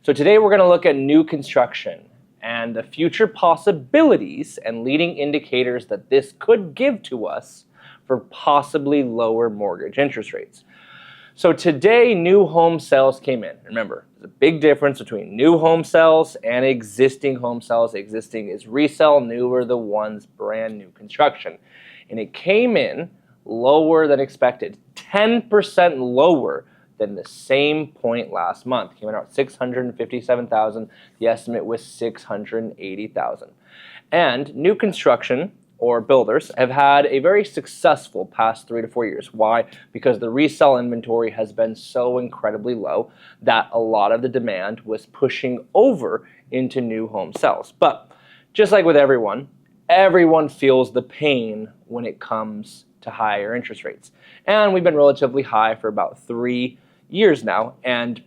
So today we're going to look at new construction and the future possibilities and leading indicators that this could give to us for possibly lower mortgage interest rates. So today, new home sales came in. Remember, there's a big difference between new home sales and existing home sales. Existing is resale, new are the ones brand new construction. And it came in lower than expected, 10% lower than the same point last month. Came in at 657,000. The estimate was 680,000. And new construction or builders have had a very successful past 3 to 4 years. Why? Because the resale inventory has been so incredibly low that a lot of the demand was pushing over into new home sales. But just like with everyone feels the pain when it comes to higher interest rates. And we've been relatively high for about 3 years now. And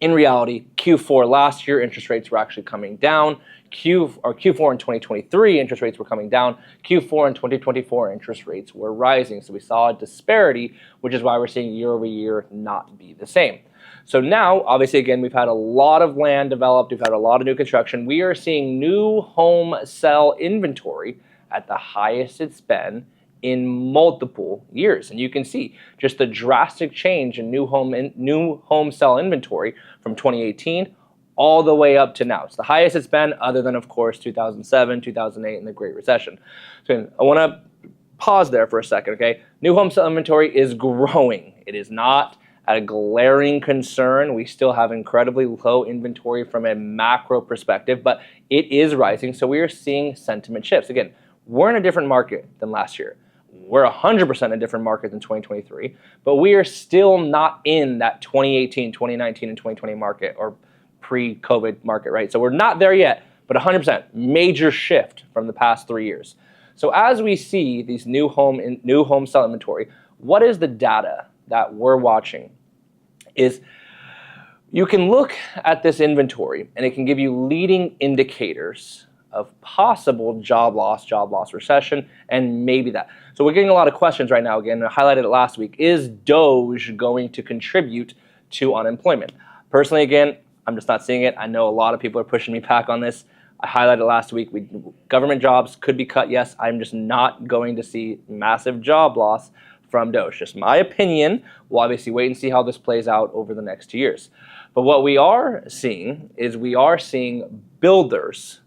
in reality, Q4 last year, interest rates were actually coming down. Q4 in 2023, interest rates were coming down. Q4 in 2024, interest rates were rising. So we saw a disparity, which is why we're seeing year over year not be the same. So now, obviously, again, we've had a lot of land developed. We've had a lot of new construction. We are seeing new home sell inventory at the highest it's been in multiple years. And you can see just the drastic change in new home sell inventory from 2018 all the way up to now. It's the highest it's been, other than, of course, 2007, 2008, and the Great Recession. So I want to pause there for a second, okay? New home sale inventory is growing. It is not a glaring concern. We still have incredibly low inventory from a macro perspective, but it is rising. So we are seeing sentiment shifts. Again, we're in a different market than last year. We're 100% in a different market than 2023, but we are still not in that 2018, 2019, and 2020 market or pre-COVID market, right? So we're not there yet, but 100% major shift from the past 3 years. So as we see these new home sell inventory, what is the data that we're watching? Is you can look at this inventory and it can give you leading indicators of possible job loss, recession, and maybe that. So we're getting a lot of questions right now. Again, I highlighted it last week. Is Doge going to contribute to unemployment? Personally, again, I'm just not seeing it. I know a lot of people are pushing me back on this. I highlighted last week. Government jobs could be cut. Yes, I'm just not going to see massive job loss from Doge. Just my opinion. We'll obviously wait and see how this plays out over the next 2 years. But what we are seeing is builders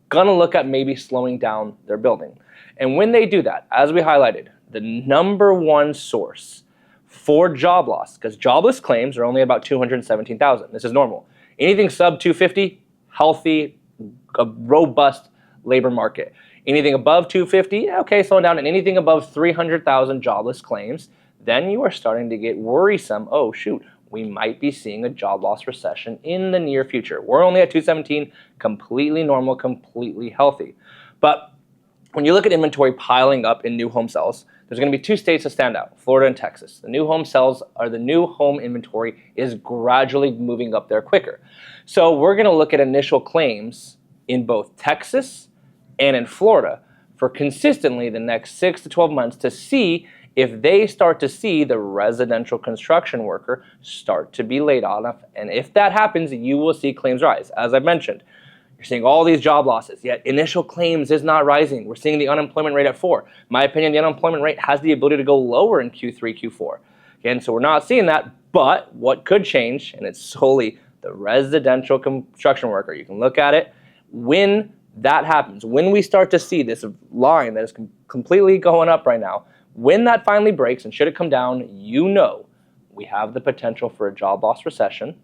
gonna look at maybe slowing down their building. And when they do that, as we highlighted, the number one source for job loss, because jobless claims are only about 217,000. This is normal. Anything sub 250, healthy, a robust labor market. Anything above 250, okay, slowing down. And anything above 300,000 jobless claims, then you are starting to get worrisome. Oh, shoot, we might be seeing a job loss recession in the near future. We're only at 217, completely normal, completely healthy. But when you look at inventory piling up in new home sales, there's going to be 2 states that stand out, Florida and Texas. The new home sales, or the new home inventory, is gradually moving up there quicker. So we're going to look at initial claims in both Texas and in Florida for consistently the next 6 to 12 months to see if they start to see the residential construction worker start to be laid off. And if that happens, you will see claims rise. As I mentioned, you're seeing all these job losses, yet initial claims is not rising. We're seeing the unemployment rate at 4. In my opinion, the unemployment rate has the ability to go lower in Q3, Q4. Again, so we're not seeing that, but what could change, and it's solely the residential construction worker. You can look at it. When that happens, when we start to see this line that is completely going up right now, when that finally breaks, and should it come down, you know we have the potential for a job loss recession.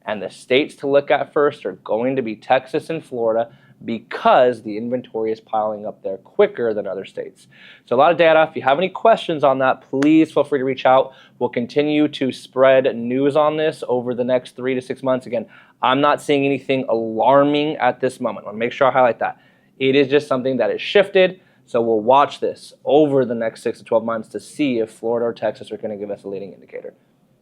And the states to look at first are going to be Texas and Florida because the inventory is piling up there quicker than other states. So a lot of data. If you have any questions on that, please feel free to reach out. We'll continue to spread news on this over the next 3 to 6 months. Again, I'm not seeing anything alarming at this moment. I want to make sure I highlight that. It is just something that is shifted. So we'll watch this over the next 6 to 12 months to see if Florida or Texas are going to give us a leading indicator.